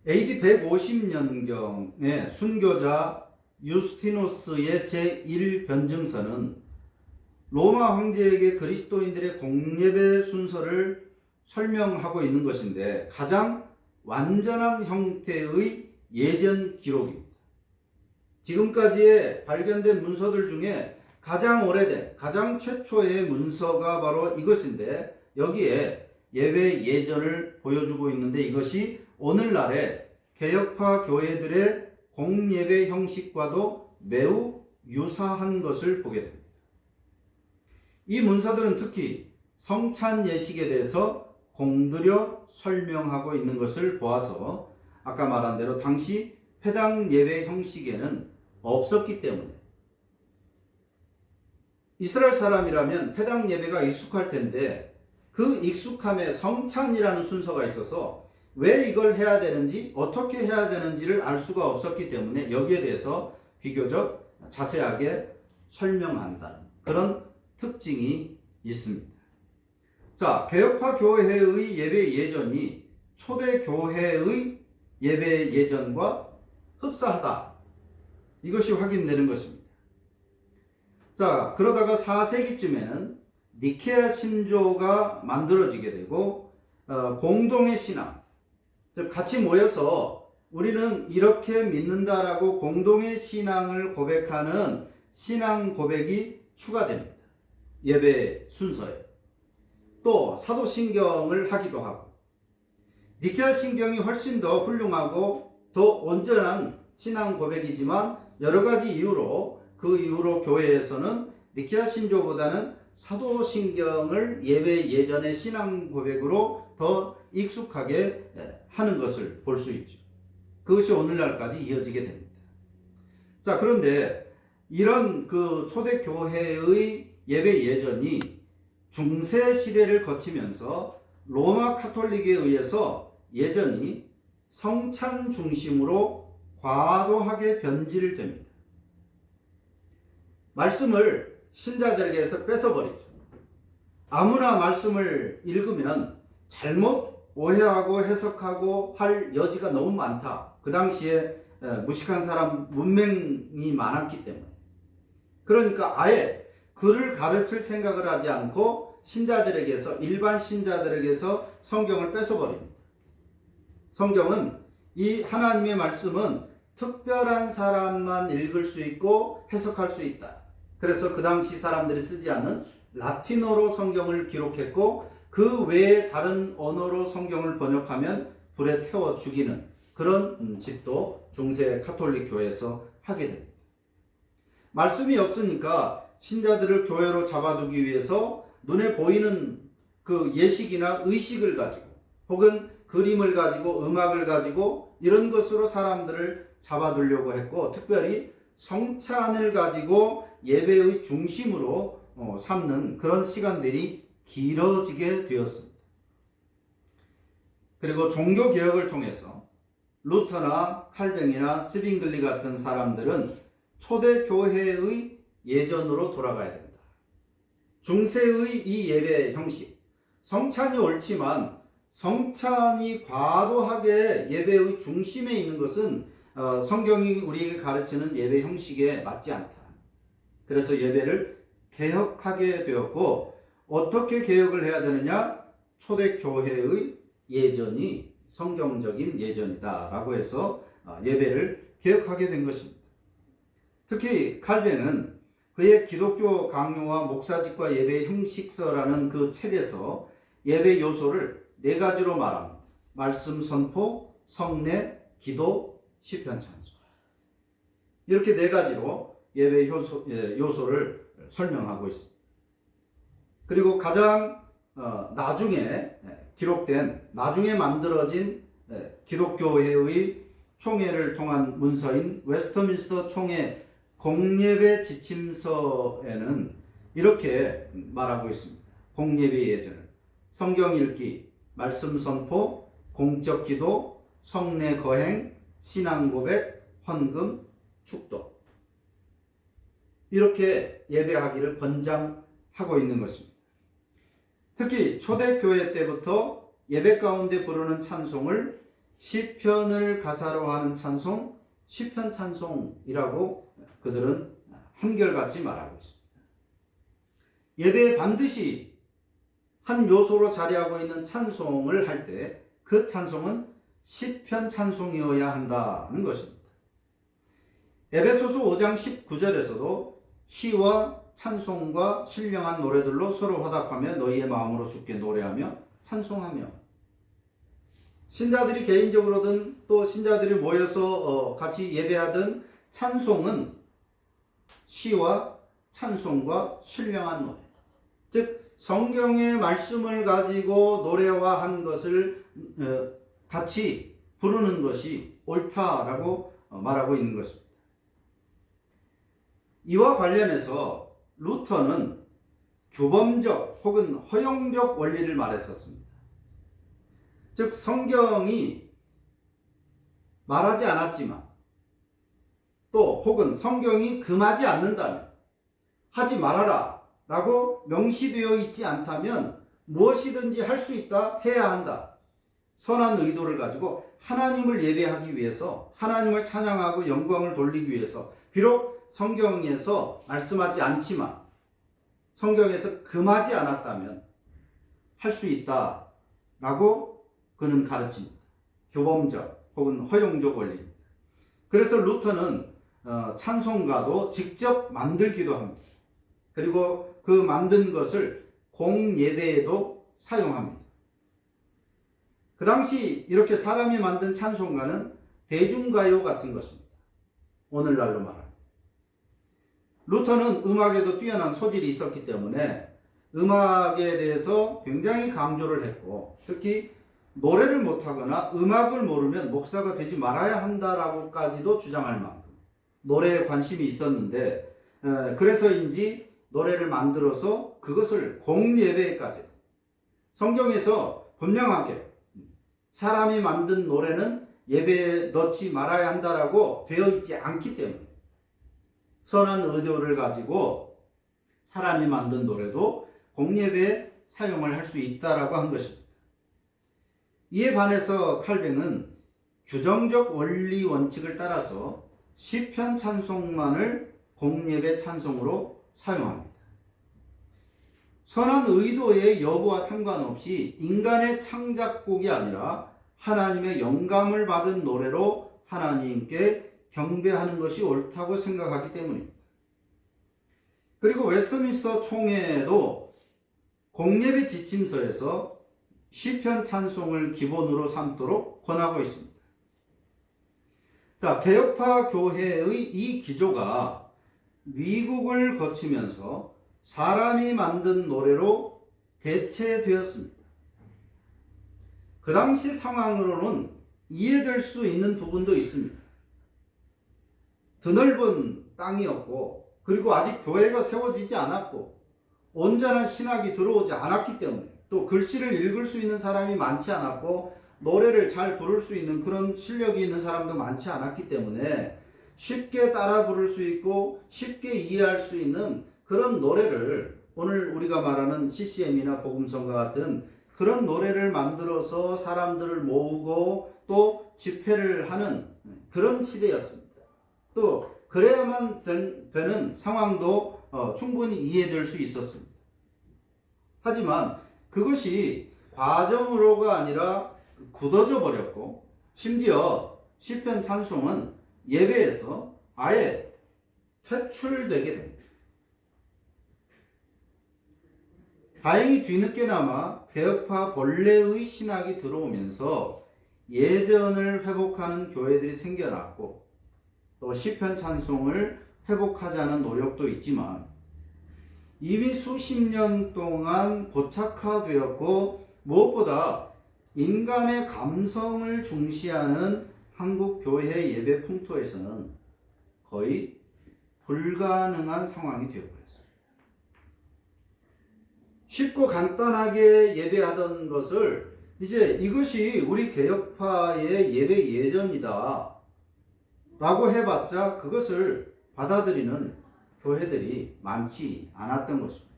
AD 150년경에 순교자 유스티노스의 제1변증서는 로마 황제에게 그리스도인들의 공예배 순서를 설명하고 있는 것인데 가장 완전한 형태의 예전 기록입니다. 지금까지의 발견된 문서들 중에 가장 오래된, 가장 최초의 문서가 바로 이것인데 여기에 예배 예전을 보여주고 있는데 이것이 오늘날의 개혁파 교회들의 공예배 형식과도 매우 유사한 것을 보게 됩니다. 이 문서들은 특히 성찬 예식에 대해서 공들여 설명하고 있는 것을 보아서 아까 말한 대로 당시 회당 예배 형식에는 없었기 때문에 이스라엘 사람이라면 회당 예배가 익숙할 텐데 그 익숙함에 성찬이라는 순서가 있어서 왜 이걸 해야 되는지 어떻게 해야 되는지를 알 수가 없었기 때문에 여기에 대해서 비교적 자세하게 설명한다는 그런 특징이 있습니다. 자, 개혁파 교회의 예배 예전이 초대 교회의 예배 예전과 흡사하다. 이것이 확인되는 것입니다. 자, 그러다가 4세기쯤에는 니케아 신조가 만들어지게 되고 공동의 신앙, 즉 같이 모여서 우리는 이렇게 믿는다라고 공동의 신앙을 고백하는 신앙 고백이 추가됩니다. 예배 순서에. 또 사도신경을 하기도 하고 니케아 신경이 훨씬 더 훌륭하고 더 온전한 신앙 고백이지만 여러 가지 이유로 그 이후로 교회에서는 니케아 신조보다는 사도신경을 예배 예전의 신앙 고백으로 더 익숙하게 하는 것을 볼 수 있죠. 그것이 오늘날까지 이어지게 됩니다. 자, 그런데 이런 그 초대교회의 예배 예전이 중세 시대를 거치면서 로마 카톨릭에 의해서 예전이 성찬 중심으로 과도하게 변질됩니다. 말씀을 신자들에게서 뺏어버리죠. 아무나 말씀을 읽으면 잘못 오해하고 해석하고 할 여지가 너무 많다. 그 당시에 무식한 사람 문맹이 많았기 때문에. 그러니까 아예 그를 가르칠 생각을 하지 않고 신자들에게서 일반 신자들에게서 성경을 뺏어버립니다. 성경은 이 하나님의 말씀은 특별한 사람만 읽을 수 있고 해석할 수 있다. 그래서 그 당시 사람들이 쓰지 않는 라틴어로 성경을 기록했고 그 외에 다른 언어로 성경을 번역하면 불에 태워 죽이는 그런 짓도 중세 카톨릭 교회에서 하게 됩니다. 말씀이 없으니까 신자들을 교회로 잡아두기 위해서 눈에 보이는 그 예식이나 의식을 가지고 혹은 그림을 가지고 음악을 가지고 이런 것으로 사람들을 잡아두려고 했고 특별히 성찬을 가지고 예배의 중심으로 삼는 그런 시간들이 길어지게 되었습니다. 그리고 종교개혁을 통해서 루터나 칼뱅이나 스빙글리 같은 사람들은 초대교회의 예전으로 돌아가야 된다. 중세의 이 예배 형식, 성찬이 옳지만 성찬이 과도하게 예배의 중심에 있는 것은 성경이 우리에게 가르치는 예배 형식에 맞지 않다. 그래서 예배를 개혁하게 되었고 어떻게 개혁을 해야 되느냐? 초대교회의 예전이 성경적인 예전이다라고 해서 예배를 개혁하게 된 것입니다. 특히 칼뱅은 그의 기독교 강요와 목사직과 예배 형식서라는 그 책에서 예배 요소를 4가지로 말합니다. 말씀 선포, 성례, 기도, 시편 찬송. 이렇게 4가지로 예배 요소를 설명하고 있습니다. 그리고 가장 나중에 기록된, 나중에 만들어진 기독교회의 총회를 통한 문서인 웨스터민스터 총회 공예배 지침서에는 이렇게 말하고 있습니다. 공예배 예전은 성경 읽기, 말씀 선포, 공적 기도, 성례 거행, 신앙 고백, 헌금, 축도. 이렇게 예배하기를 권장하고 있는 것입니다. 특히 초대교회 때부터 예배 가운데 부르는 찬송을 시편을 가사로 하는 찬송, 시편 찬송이라고 그들은 한결같이 말하고 있습니다. 예배에 반드시 한 요소로 자리하고 있는 찬송을 할 때 그 찬송은 시편 찬송이어야 한다는 것입니다. 에베소서 5장 19절에서도 시와 찬송과 신령한 노래들로 서로 화답하며 너희의 마음으로 주께 노래하며 찬송하며, 신자들이 개인적으로든 또 신자들이 모여서 같이 예배하던 찬송은 시와 찬송과 신령한 노래, 즉 성경의 말씀을 가지고 노래화한 것을 같이 부르는 것이 옳다라고 말하고 있는 것입니다. 이와 관련해서 루터는 규범적 혹은 허용적 원리를 말했었습니다. 즉 성경이 말하지 않았지만 또 혹은 성경이 금하지 않는다면 하지 말아라 라고 명시되어 있지 않다면 무엇이든지 할 수 있다, 해야 한다. 선한 의도를 가지고 하나님을 예배하기 위해서, 하나님을 찬양하고 영광을 돌리기 위해서, 비록 성경에서 말씀하지 않지만 성경에서 금하지 않았다면 할 수 있다라고 그는 가르칩니다. 교범적 혹은 허용적 원리입니다. 그래서 루터는 찬송가도 직접 만들기도 합니다. 그리고 그 만든 것을 공예배에도 사용합니다. 그 당시 이렇게 사람이 만든 찬송가는 대중가요 같은 것입니다. 오늘날로 말하면. 루터는 음악에도 뛰어난 소질이 있었기 때문에 음악에 대해서 굉장히 강조를 했고, 특히 노래를 못하거나 음악을 모르면 목사가 되지 말아야 한다라고까지도 주장할 만큼 노래에 관심이 있었는데, 그래서인지 노래를 만들어서 그것을 공예배까지, 성경에서 분명하게 사람이 만든 노래는 예배에 넣지 말아야 한다라고 되어 있지 않기 때문에 선한 의도를 가지고 사람이 만든 노래도 공예배에 사용을 할 수 있다라고 한 것입니다. 이에 반해서 칼뱅은 규정적 원리 원칙을 따라서 시편 찬송만을 공예배 찬송으로 사용합니다. 선한 의도의 여부와 상관없이 인간의 창작곡이 아니라 하나님의 영감을 받은 노래로 하나님께 경배하는 것이 옳다고 생각하기 때문입니다. 그리고 웨스트민스터 총회도 공예배 지침서에서 시편 찬송을 기본으로 삼도록 권하고 있습니다. 자, 개혁파 교회의 이 기조가 미국을 거치면서 사람이 만든 노래로 대체되었습니다. 그 당시 상황으로는 이해될 수 있는 부분도 있습니다. 드넓은 땅이었고, 그리고 아직 교회가 세워지지 않았고, 온전한 신학이 들어오지 않았기 때문에, 또 글씨를 읽을 수 있는 사람이 많지 않았고, 노래를 잘 부를 수 있는 그런 실력이 있는 사람도 많지 않았기 때문에 쉽게 따라 부를 수 있고 쉽게 이해할 수 있는 그런 노래를, 오늘 우리가 말하는 CCM이나 복음성과 같은 그런 노래를 만들어서 사람들을 모으고 또 집회를 하는 그런 시대였습니다. 또 그래야만 되는 상황도 충분히 이해될 수 있었습니다. 하지만 그것이 과정으로가 아니라 굳어져 버렸고, 심지어 시편 찬송은 예배에서 아예 퇴출되게 됩니다. 다행히 뒤늦게나마 개혁파 본래의 신학이 들어오면서 예전을 회복하는 교회들이 생겨났고, 또 시편 찬송을 회복하자는 노력도 있지만 이미 수십 년 동안 고착화되었고, 무엇보다 인간의 감성을 중시하는 한국 교회 예배 풍토에서는 거의 불가능한 상황이 되어버렸습니다. 쉽고 간단하게 예배하던 것을 이제 이것이 우리 개혁파의 예배 예전이다 라고 해봤자 그것을 받아들이는 교회들이 많지 않았던 것입니다.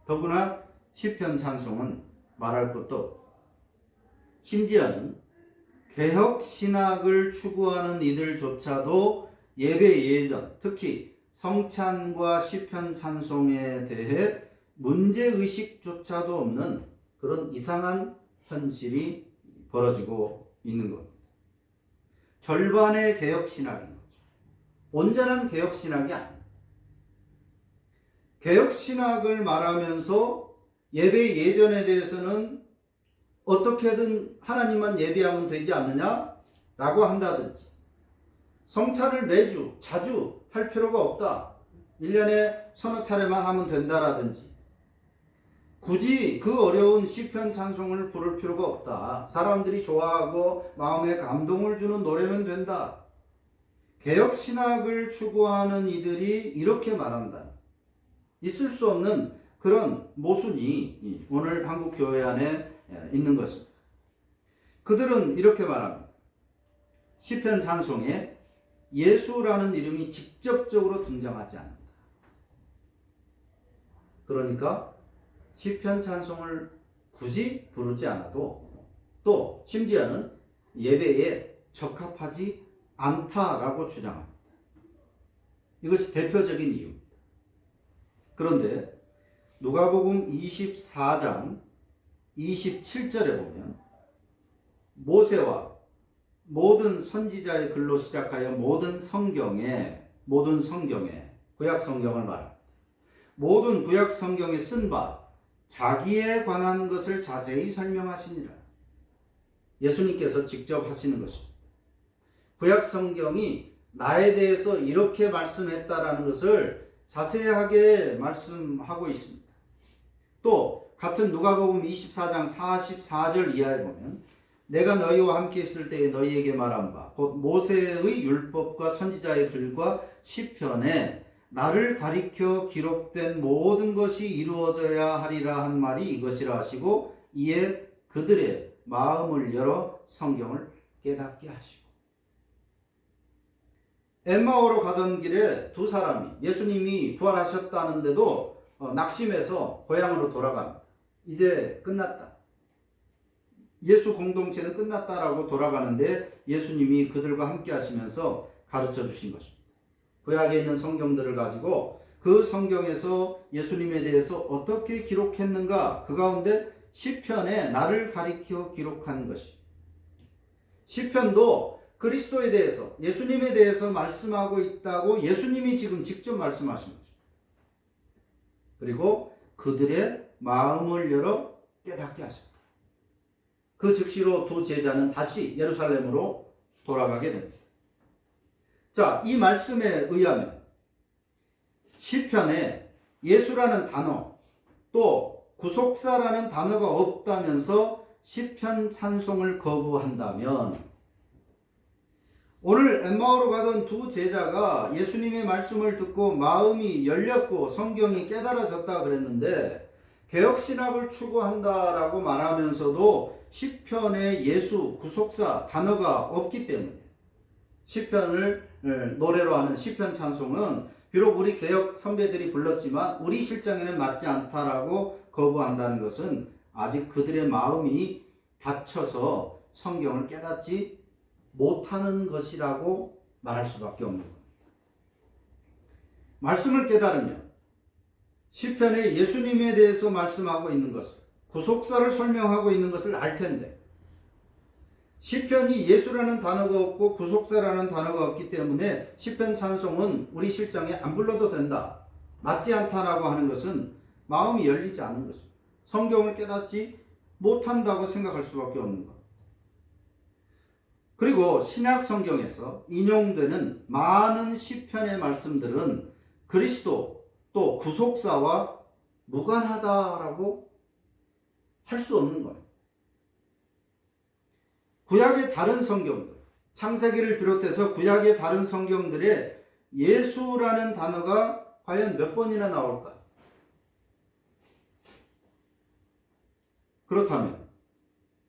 더구나 시편 찬송은 말할 것도 없고, 심지어는 개혁 신학을 추구하는 이들조차도 예배 예전, 특히 성찬과 시편 찬송에 대해 문제의식조차도 없는 그런 이상한 현실이 벌어지고 있는 겁니다. 절반의 개혁 신학인 거죠. 온전한 개혁 신학이 아닙니다. 개혁 신학을 말하면서 예배 예전에 대해서는 어떻게든 하나님만 예배하면 되지 않느냐라고 한다든지, 성찬을 매주 자주 할 필요가 없다, 1년에 서너 차례만 하면 된다라든지, 굳이 그 어려운 시편 찬송을 부를 필요가 없다, 사람들이 좋아하고 마음에 감동을 주는 노래면 된다, 개혁 신학을 추구하는 이들이 이렇게 말한다. 있을 수 없는 그런 모순이 오늘 한국 교회 안에 있는 것입니다. 그들은 이렇게 말합니다. 시편 찬송에 예수라는 이름이 직접적으로 등장하지 않는다. 그러니까 시편 찬송을 굳이 부르지 않아도, 또 심지어는 예배에 적합하지 않다라고 주장합니다. 이것이 대표적인 이유입니다. 그런데 누가복음 24장 27절에 보면 모세와 모든 선지자의 글로 시작하여 모든 성경에 구약 성경을 말합니다. 모든 구약 성경에 쓴 바 자기에 관한 것을 자세히 설명하시니라. 예수님께서 직접 하시는 것입니다. 구약 성경이 나에 대해서 이렇게 말씀했다라는 것을 자세하게 말씀하고 있습니다. 또 같은 누가복음 24장 44절 이하에 보면 내가 너희와 함께 있을 때에 너희에게 말한 바 곧 모세의 율법과 선지자의 글과 시편에 나를 가리켜 기록된 모든 것이 이루어져야 하리라 한 말이 이것이라 하시고, 이에 그들의 마음을 열어 성경을 깨닫게 하시고. 엠마오로 가던 길에 두 사람이 예수님이 부활하셨다는데도 낙심해서 고향으로 돌아갑니다. 이제 끝났다, 예수 공동체는 끝났다라고 돌아가는데 예수님이 그들과 함께 하시면서 가르쳐 주신 것입니다. 구약에 있는 성경들을 가지고 그 성경에서 예수님에 대해서 어떻게 기록했는가, 그 가운데 시편에 나를 가리켜 기록한 것이, 시편도 그리스도에 대해서, 예수님에 대해서 말씀하고 있다고 예수님이 지금 직접 말씀하신 것입니다. 그리고 그들의 마음을 열어 깨닫게 하십니다. 그 즉시로 두 제자는 다시 예루살렘으로 돌아가게 됩니다. 자, 이 말씀에 의하면 시편에 예수라는 단어, 또 구속사라는 단어가 없다면서 시편 찬송을 거부한다면, 오늘 엠마오로 가던 두 제자가 예수님의 말씀을 듣고 마음이 열렸고 성경이 깨달아졌다 그랬는데, 개혁신학을 추구한다라고 말하면서도 시편에 예수, 구속사 단어가 없기 때문에 시편을 노래로 하는 시편 찬송은 비록 우리 개혁 선배들이 불렀지만 우리 실정에는 맞지 않다라고 거부한다는 것은 아직 그들의 마음이 닫혀서 성경을 깨닫지 못하는 것이라고 말할 수밖에 없는 겁니다. 말씀을 깨달으면 시편에 예수님에 대해서 말씀하고 있는 것을, 구속사를 설명하고 있는 것을 알 텐데, 시편이 예수라는 단어가 없고 구속사라는 단어가 없기 때문에 시편 찬송은 우리 실정에 안 불러도 된다, 맞지 않다라고 하는 것은 마음이 열리지 않은 것입니다. 성경을 깨닫지 못한다고 생각할 수밖에 없는 것. 그리고 신약 성경에서 인용되는 많은 시편의 말씀들은 그리스도 또 구속사와 무관하다라고 할 수 없는 거예요. 구약의 다른 성경들, 창세기를 비롯해서 구약의 다른 성경들에 예수라는 단어가 과연 몇 번이나 나올까? 그렇다면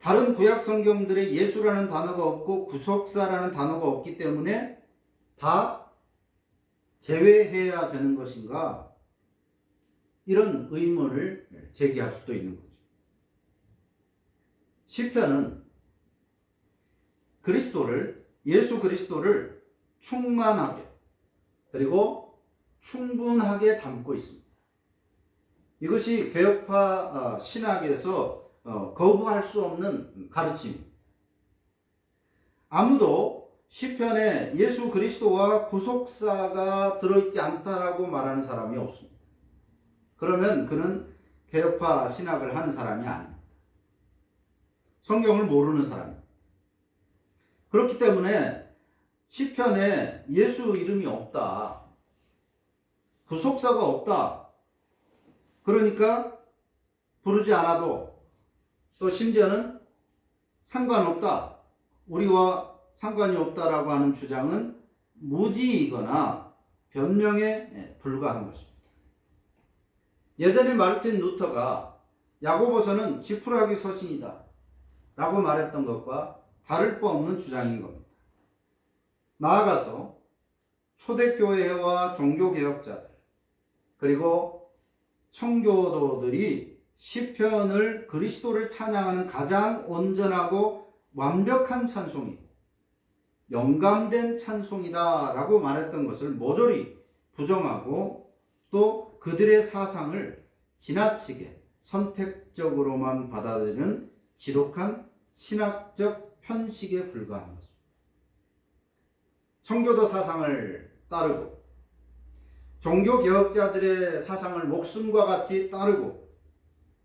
다른 구약 성경들에 예수라는 단어가 없고 구속사라는 단어가 없기 때문에 다 제외해야 되는 것인가? 이런 의문을 제기할 수도 있는 거죠. 시편은 예수 그리스도를 충만하게 그리고 충분하게 담고 있습니다. 이것이 개혁파 신학에서 거부할 수 없는 가르침입니다. 아무도 시편에 예수 그리스도와 구속사가 들어있지 않다라고 말하는 사람이 없습니다. 그러면 그는 개혁파 신학을 하는 사람이 아닙니다. 성경을 모르는 사람입니다. 그렇기 때문에 시편에 예수 이름이 없다, 구속사가 없다, 그러니까 부르지 않아도, 또 심지어는 상관없다, 우리와 상관이 없다라고 하는 주장은 무지이거나 변명에 불과한 것입니다. 예전에 마르틴 루터가 야고보서는 지푸라기 서신이다 라고 말했던 것과 다를 바 없는 주장인 겁니다. 나아가서 초대교회와 종교개혁자들 그리고 청교도들이 시편을 그리스도를 찬양하는 가장 온전하고 완벽한 찬송이고 영감된 찬송이다 라고 말했던 것을 모조리 부정하고 또 그들의 사상을 지나치게 선택적으로만 받아들이는 지독한 신학적 편식에 불과한 것입니다. 청교도 사상을 따르고 종교개혁자들의 사상을 목숨과 같이 따르고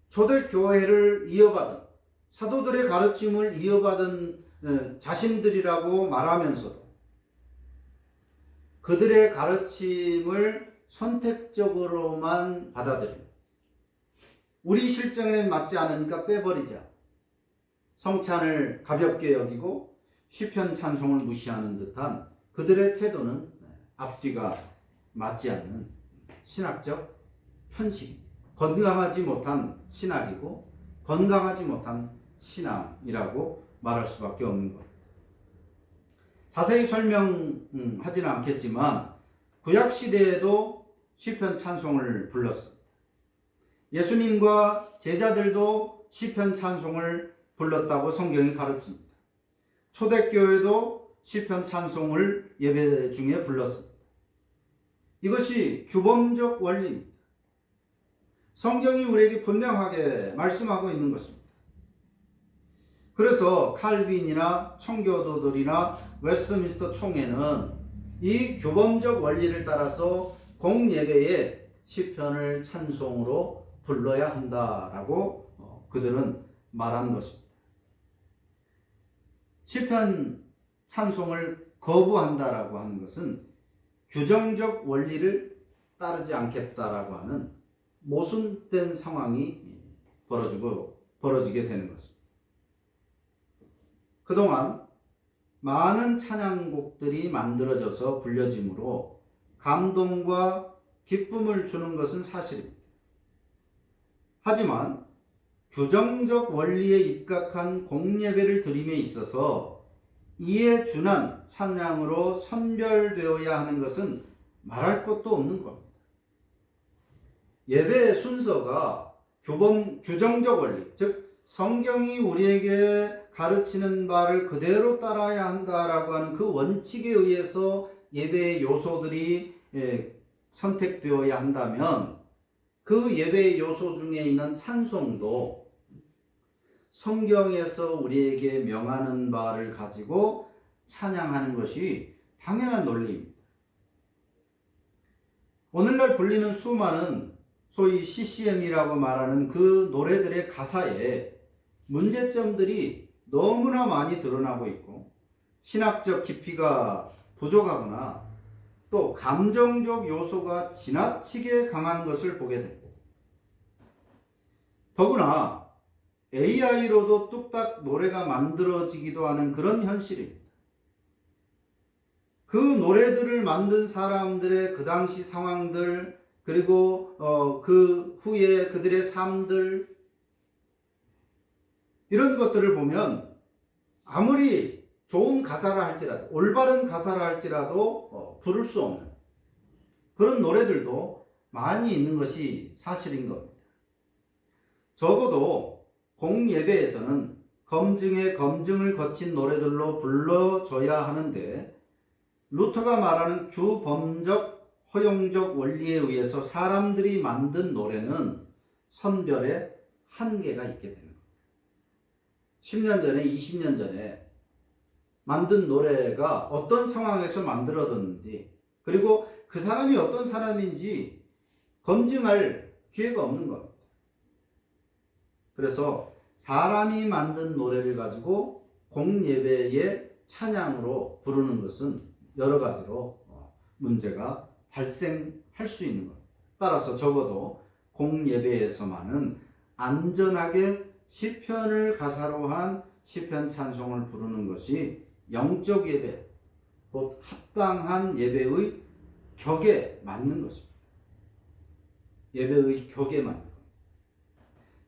초대교회를 이어받은 사도들의 가르침을 이어받은 자신들이라고 말하면서도 그들의 가르침을 선택적으로만 받아들입니다. 우리 실정에 맞지 않으니까 빼버리자. 성찬을 가볍게 여기고 시편 찬송을 무시하는 듯한 그들의 태도는 앞뒤가 맞지 않는 신학적 편식, 건강하지 못한 신학이고 건강하지 못한 신앙이라고 말할 수밖에 없는 것. 자세히 설명하지는 않겠지만 구약 시대에도 시편 찬송을 불렀습니다. 예수님과 제자들도 시편 찬송을 불렀다고 성경이 가르칩니다. 초대교회도 시편 찬송을 예배 중에 불렀습니다. 이것이 규범적 원리입니다. 성경이 우리에게 분명하게 말씀하고 있는 것입니다. 그래서 칼빈이나 청교도들이나 웨스트민스터 총회는 이 규범적 원리를 따라서 공예배에 시편을 찬송으로 불러야 한다라고 그들은 말한 것입니다. 시편 찬송을 거부한다라고 하는 것은 규정적 원리를 따르지 않겠다라고 하는 모순된 상황이 벌어지게 되는 것입니다. 그동안 많은 찬양곡들이 만들어져서 불려지므로 감동과 기쁨을 주는 것은 사실입니다. 하지만 규정적 원리에 입각한 공예배를 드림에 있어서 이에 준한 찬양으로 선별되어야 하는 것은 말할 것도 없는 겁니다. 예배의 순서가 규정적 원리, 즉 성경이 우리에게 가르치는 바를 그대로 따라야 한다라고 하는 그 원칙에 의해서 예배의 요소들이 선택되어야 한다면 그 예배의 요소 중에 있는 찬송도 성경에서 우리에게 명하는 바를 가지고 찬양하는 것이 당연한 논리입니다. 오늘날 불리는 수많은 소위 CCM이라고 말하는 그 노래들의 가사에 문제점들이 너무나 많이 드러나고 있고 신학적 깊이가 부족하거나 또 감정적 요소가 지나치게 강한 것을 보게 됩니다. 더구나 AI로도 뚝딱 노래가 만들어지기도 하는 그런 현실입니다. 그 노래들을 만든 사람들의 그 당시 상황들 그리고 그 후에 그들의 삶들 이런 것들을 보면 아무리 좋은 가사라 할지라도 올바른 가사라 할지라도 부를 수 없는 그런 노래들도 많이 있는 것이 사실인 겁니다. 적어도 공예배에서는 검증에 검증을 거친 노래들로 불러줘야 하는데 루터가 말하는 규범적 허용적 원리에 의해서 사람들이 만든 노래는 선별에 한계가 있게 되는 거예요. 10년 전에 20년 전에 만든 노래가 어떤 상황에서 만들어졌는지 그리고 그 사람이 어떤 사람인지 검증할 기회가 없는 겁니다. 그래서 사람이 만든 노래를 가지고 공예배의 찬양으로 부르는 것은 여러 가지로 문제가 발생할 수 있는 것. 따라서 적어도 공예배에서만은 안전하게 시편을 가사로 한 시편 찬송을 부르는 것이 영적 예배, 곧 합당한 예배의 격에 맞는 것입니다. 예배의 격에 맞는 것.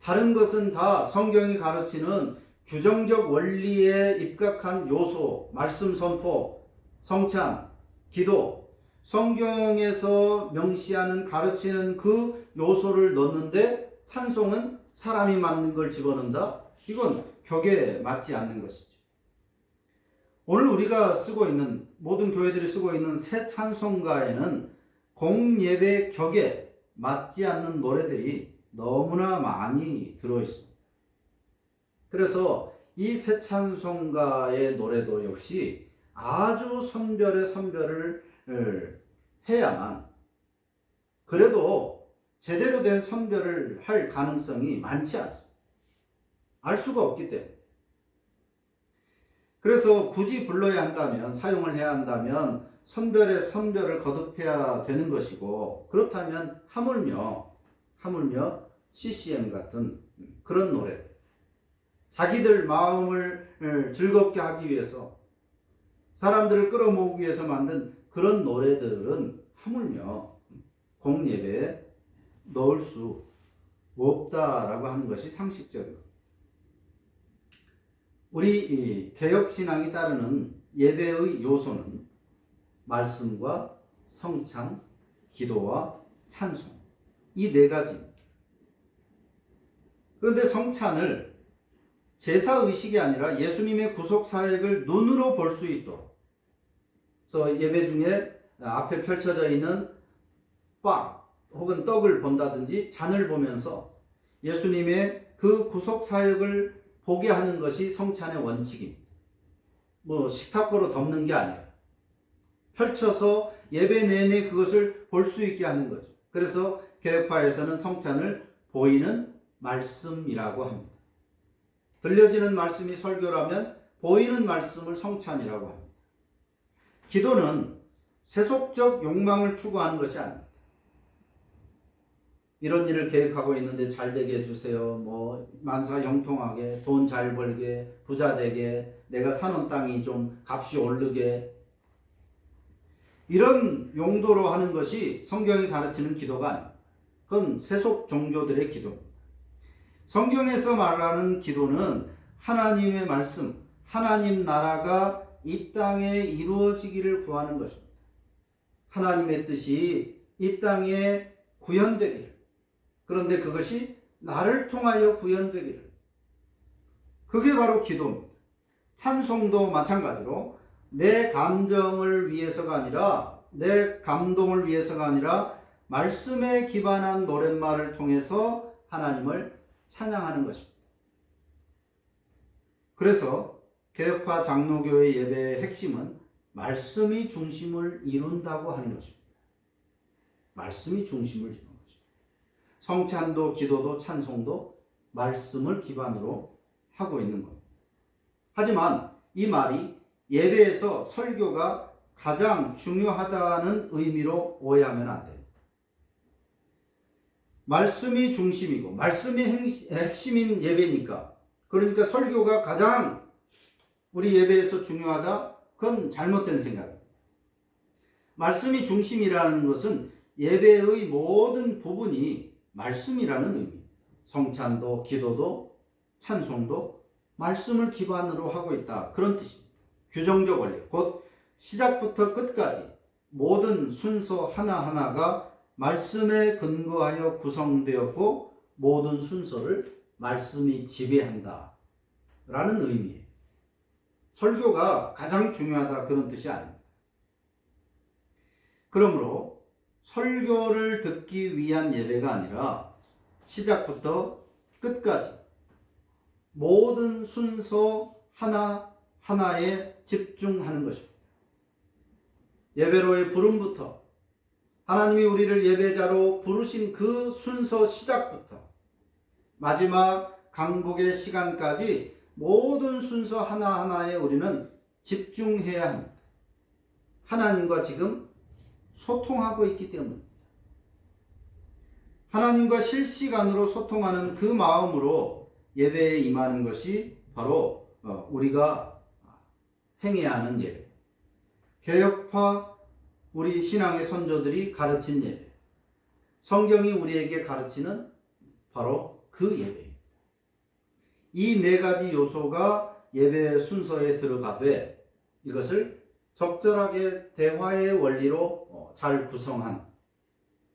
다른 것은 다 성경이 가르치는 규정적 원리에 입각한 요소, 말씀 선포, 성찬, 기도, 성경에서 명시하는 가르치는 그 요소를 넣는데 찬송은 사람이 만든 걸 집어넣는다? 이건 격에 맞지 않는 것이죠. 오늘 우리가 쓰고 있는, 모든 교회들이 쓰고 있는 새 찬송가에는 공예배 격에 맞지 않는 노래들이 너무나 많이 들어있습니다. 그래서 이 새 찬송가의 노래도 역시 아주 선별을 해야만 그래도 제대로 된 선별을 할 가능성이 많지 않습니다. 알 수가 없기 때문에. 그래서 굳이 불러야 한다면, 사용을 해야 한다면 선별을 거듭해야 되는 것이고, 그렇다면 하물며 CCM 같은 그런 노래, 자기들 마음을 즐겁게 하기 위해서, 사람들을 끌어모으기 위해서 만든 그런 노래들은 하물며 공예배에 넣을 수 없다라고 하는 것이 상식적이고, 우리 개혁신앙이 따르는 예배의 요소는 말씀과 성찬, 기도와 찬송, 이 네 가지입니다. 그런데 성찬을 제사의식이 아니라 예수님의 구속사역을 눈으로 볼 수 있도록, 그래서 예배 중에 앞에 펼쳐져 있는 빵 혹은 떡을 본다든지 잔을 보면서 예수님의 그 구속사역을 보게 하는 것이 성찬의 원칙입니다. 식탁보로 덮는 게 아니라 펼쳐서 예배 내내 그것을 볼 수 있게 하는 거죠. 그래서 개혁파에서는 성찬을 보이는 말씀이라고 합니다. 들려지는 말씀이 설교라면 보이는 말씀을 성찬이라고 합니다. 기도는 세속적 욕망을 추구하는 것이 아닙니다. 이런 일을 계획하고 있는데 잘 되게 해주세요. 만사 형통하게, 돈 잘 벌게, 부자 되게, 내가 사는 땅이 좀 값이 오르게. 이런 용도로 하는 것이 성경이 가르치는 기도가 아닙니다. 그건 세속 종교들의 기도입니다. 성경에서 말하는 기도는 하나님의 말씀, 하나님 나라가 이 땅에 이루어지기를 구하는 것입니다. 하나님의 뜻이 이 땅에 구현되기를. 그런데 그것이 나를 통하여 구현되기를. 그게 바로 기도입니다. 찬송도 마찬가지로 내 감정을 위해서가 아니라, 내 감동을 위해서가 아니라 말씀에 기반한 노랫말을 통해서 하나님을 찬양하는 것입니다. 그래서 개혁파 장로교회 예배의 핵심은 말씀이 중심을 이룬다고 하는 것입니다. 말씀이 중심을 이루는 것입니다. 성찬도 기도도 찬송도 말씀을 기반으로 하고 있는 겁니다. 하지만 이 말이 예배에서 설교가 가장 중요하다는 의미로 오해하면 안 됩니다. 말씀이 중심이고 말씀이 핵심인 예배니까, 그러니까 설교가 가장 우리 예배에서 중요하다? 그건 잘못된 생각입니다. 말씀이 중심이라는 것은 예배의 모든 부분이 말씀이라는 의미. 성찬도 기도도 찬송도 말씀을 기반으로 하고 있다, 그런 뜻입니다. 규정적 원리, 곧 시작부터 끝까지 모든 순서 하나하나가 말씀에 근거하여 구성되었고 모든 순서를 말씀이 지배한다. 라는 의미예요. 설교가 가장 중요하다 그런 뜻이 아닙니다. 그러므로 설교를 듣기 위한 예배가 아니라 시작부터 끝까지 모든 순서 하나하나에 집중하는 것입니다. 예배로의 부름부터 하나님이 우리를 예배자로 부르신 그 순서 시작부터 마지막 강복의 시간까지 모든 순서 하나하나에 우리는 집중해야 합니다. 하나님과 지금 소통하고 있기 때문입니다. 하나님과 실시간으로 소통하는 그 마음으로 예배에 임하는 것이 바로 우리가 행해야 하는 예배. 개혁파 우리 신앙의 선조들이 가르친 예배. 성경이 우리에게 가르치는 바로 그 예배입니다. 이 네 가지 요소가 예배 순서에 들어가되 이것을 적절하게 대화의 원리로 잘 구성한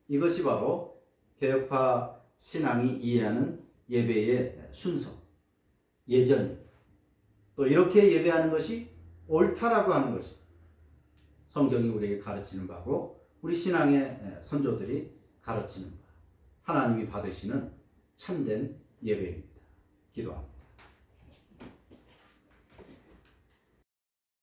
이것이 바로 개혁파 신앙이 이해하는 예배의 순서, 예전입니다. 또 이렇게 예배하는 것이 옳다라고 하는 것이 성경이 우리에게 가르치는 바고 우리 신앙의 선조들이 가르치는 바, 하나님이 받으시는 참된 예배입니다. 기도합니다.